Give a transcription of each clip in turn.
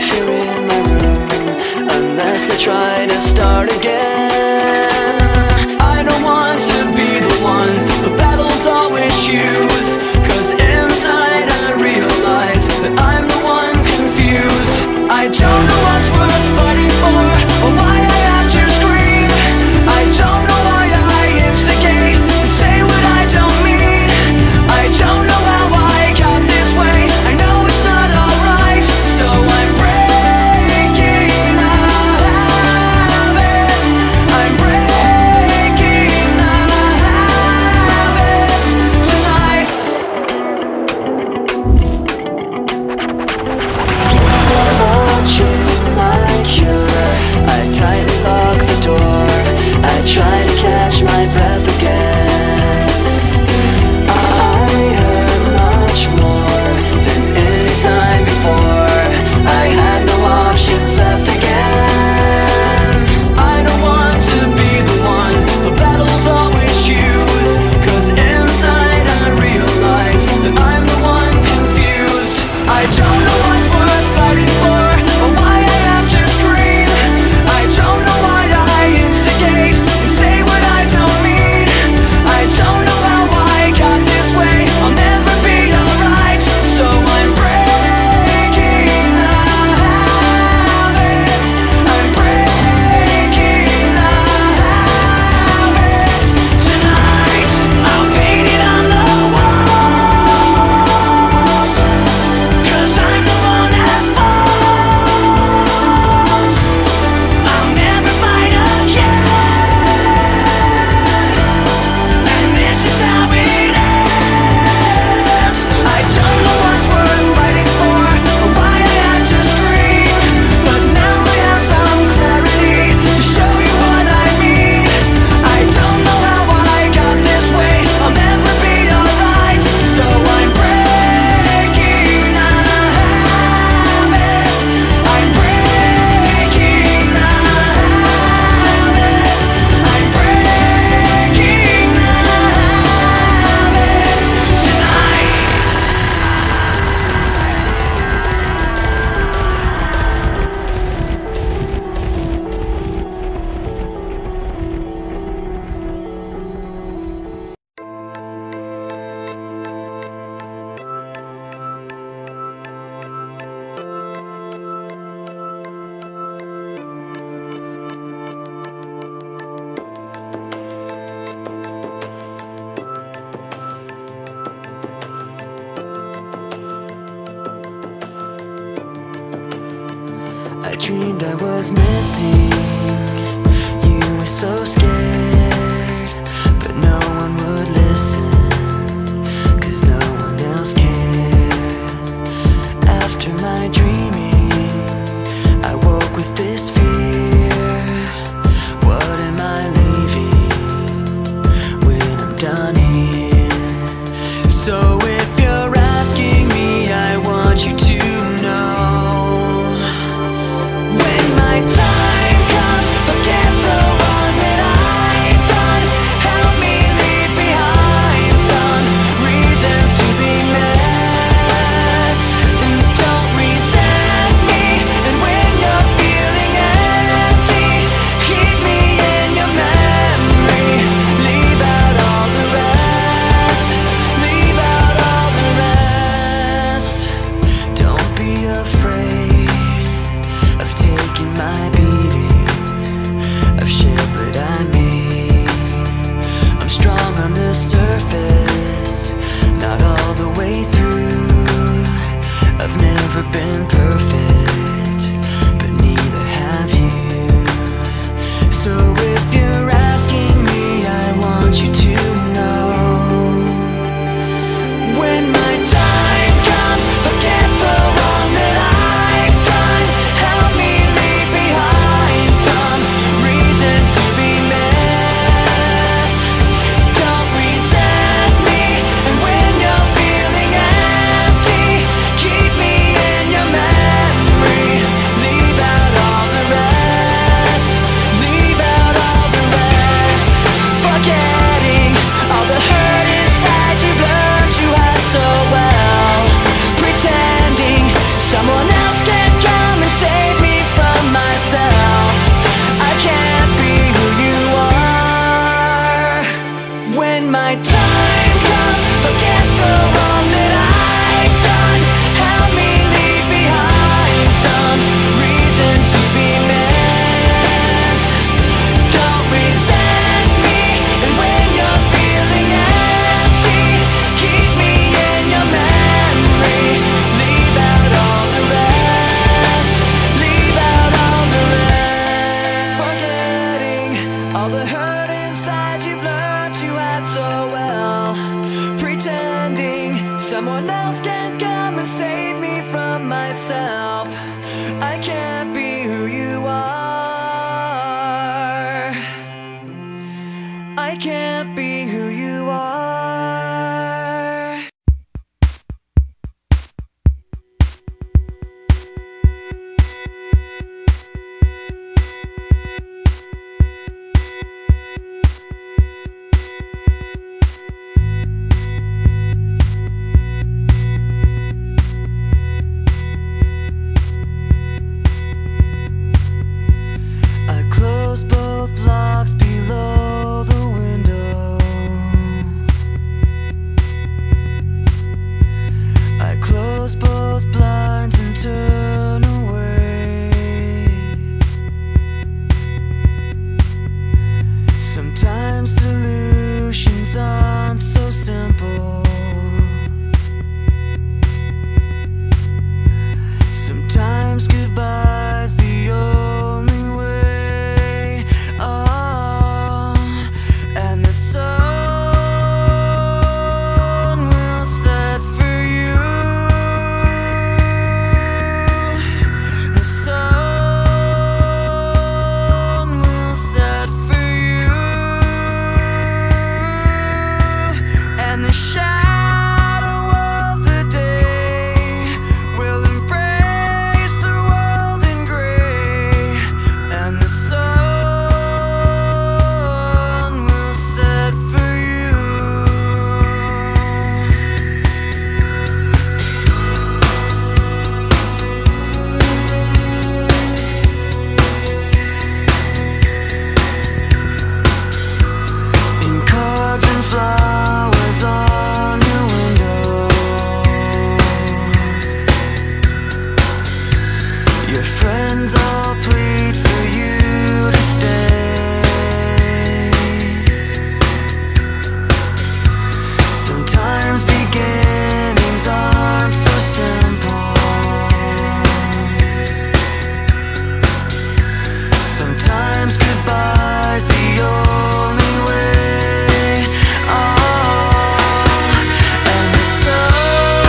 safe here in my room, unless I try to start again. I don't want to be the one the battles always choose, 'cause inside I realize that I'm the one confused. I don't know what's worth fighting for, or why I have to scream. I don't know why I instigate and say what I don't mean. I don't know how I got this way, I know it's not alright. So I'm breaking the habits, I'm breaking the habits tonight. Watching my cure, I tightly lock the door. I try to catch my breath again. I hurt much more than any time before. I have no options left again. I don't want to be the one the battles always choose, 'cause inside I realize that I'm the one confused. I don't know what's worth fighting for, or why I have to scream. I don't know why I instigate and say what I don't mean. I don't know how I got this way, I'll never be alright. So I'm breaking the habit, I'm breaking the habit tonight. I'll paint it on the walls, 'cause I'm the one at fault. I'll never fight again, and this is how it ends. I don't know what's worth fighting for, or why I had to scream, but now I have some clarity to show you what I mean. I don't know how I got this way, I'll never be alright. So I'm breaking the habit, I'm breaking the habit, I'm breaking the habit tonight. I dreamed I was missing, you were so scared, but no one would listen, 'cause no one else cared. After my dreaming, I woke with this fear. What am I leaving when I'm done here? So if you're asking me, I want you to know, when my time comes, forget the one that I've done. Help me leave behind some reasons to be met. And don't resent me, and when you're feeling I can't be who you are. I can't be who you are. I close both locks below the window. I close both blinds and turn away. Sometimes solutions aren't so simple. Sometimes goodbye's the only way. Oh, and the sun will set for you. The sun will set for you. And the shadow of the day will embrace the world in gray. And the sun will set for you. In cards and flowers on your window, your friends all plead for you to stay. Sometimes beginnings aren't so simple. Sometimes goodbye's the only way. Oh, and the sun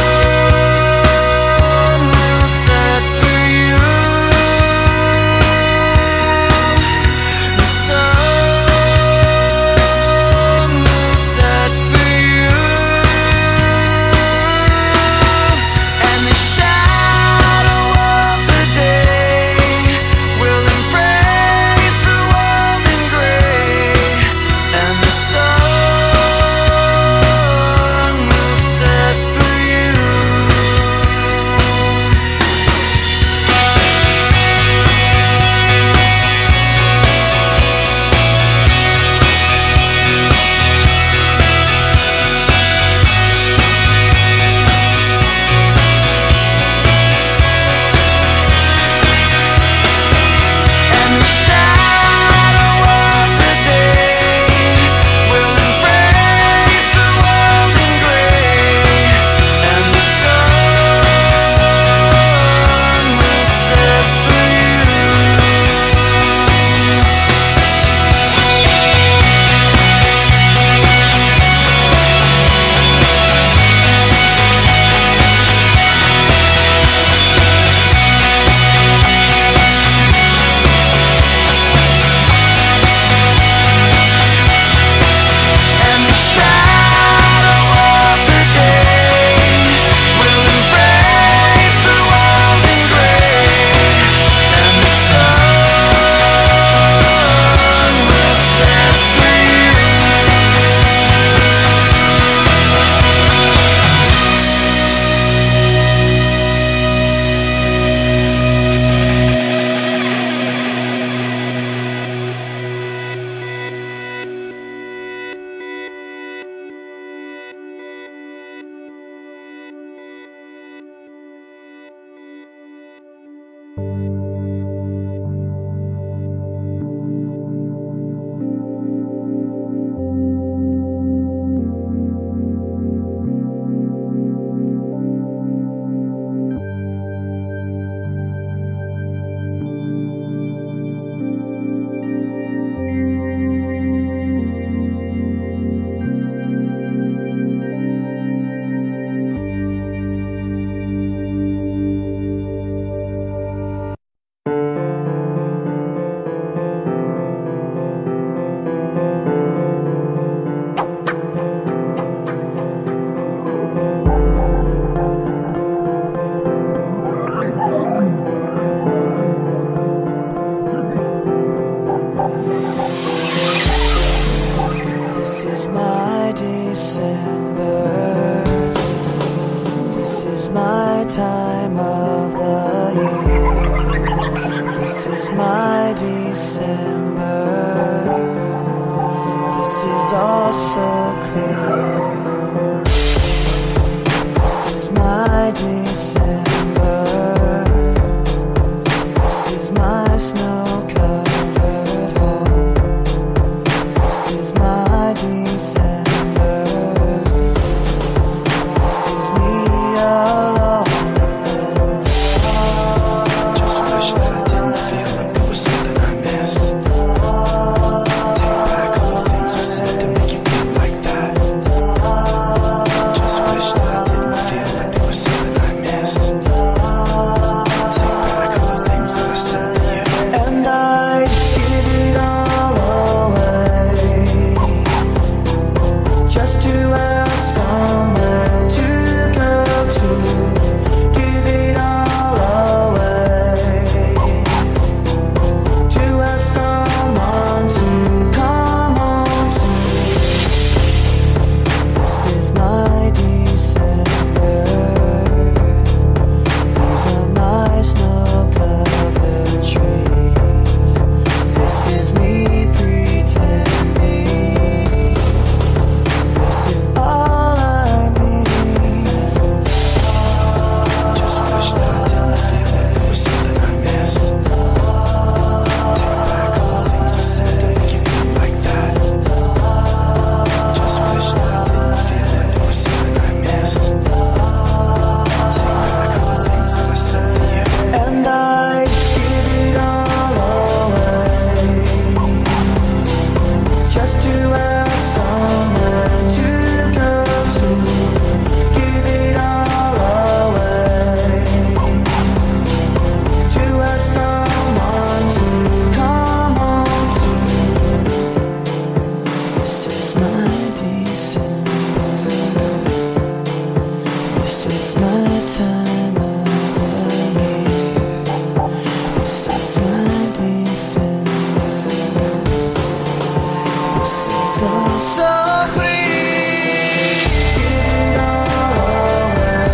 will set for you. December. This is all so clear. This is my December. This is my snow-covered home. This is my December. This is me alone. Just wish that I didn't feel like there was something I missed. Take back all the things I said to make you feel like that. Just wish that I didn't feel like there was something I missed. Take back all the things that I said to you. And I'd give it all away just to have somewhere to go to. Give it all away to have someone to come home to. This is my December. These are my snow-covered trees. This is me pretending. This is all I need. Just wish that I didn't feel like there was something I missed. Take back all the things I said to make you feel like that. Just wish that I didn't feel like there was something I missed. Take back all the things that I said to you. And I'd give it all away just to have somewhere to go to. Give it all away to have someone to come home to. This is my December. This is my time of the year. This is my December. This is all so clear. Give it all away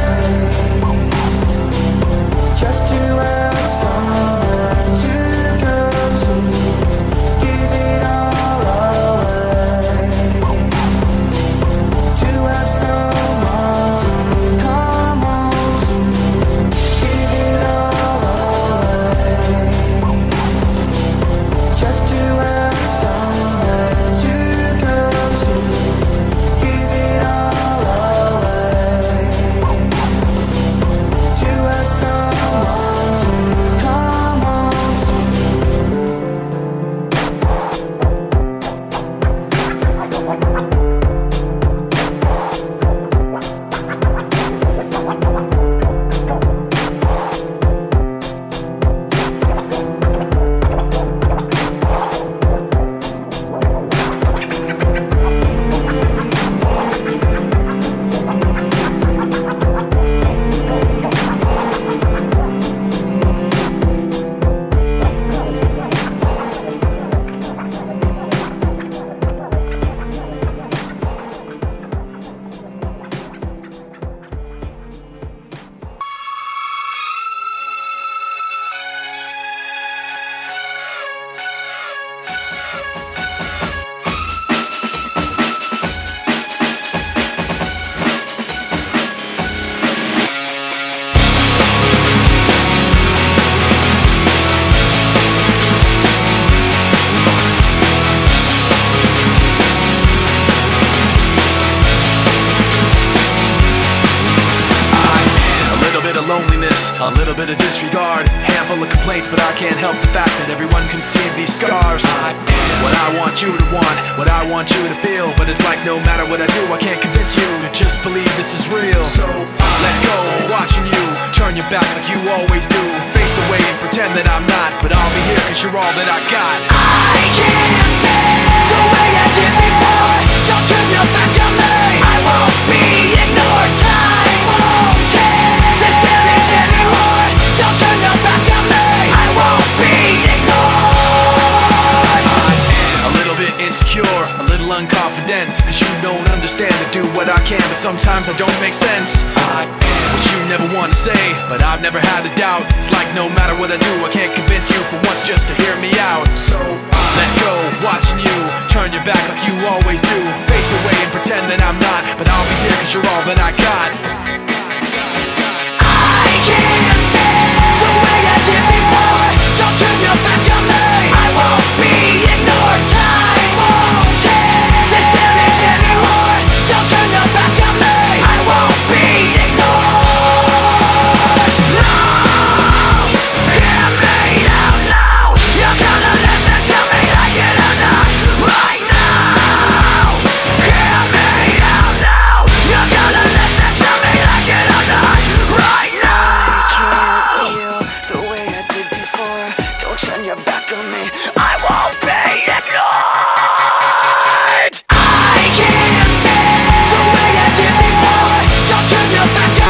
just to have somewhere to go to. Give it all away to have someone to come home to. Give it all away just to have somewhere to go to. Give it all away to have someone to come home to. A little bit of disregard, handful of complaints, but I can't help the fact that everyone can see these scars. I am what I want you to want, what I want you to feel, but it's like no matter what I do, I can't convince you to just believe this is real. So let go of watching you turn your back like you always do. Face away and pretend that I'm not, but I'll be here cause you're all that I got. I can't face the way I did before. Don't turn your back on me, I won't be ignored. Time won't change this damage anymore. Don't turn your back on me, I won't be ignored. I'm a little bit insecure, a little unconfident, cause you don't understand to do what I can, but sometimes I don't make sense. I am what you never want to say, but I've never had a doubt. It's like no matter what I do, I can't convince you for once just to hear me out. and I'm not, but I'll be here cause you're all that I got.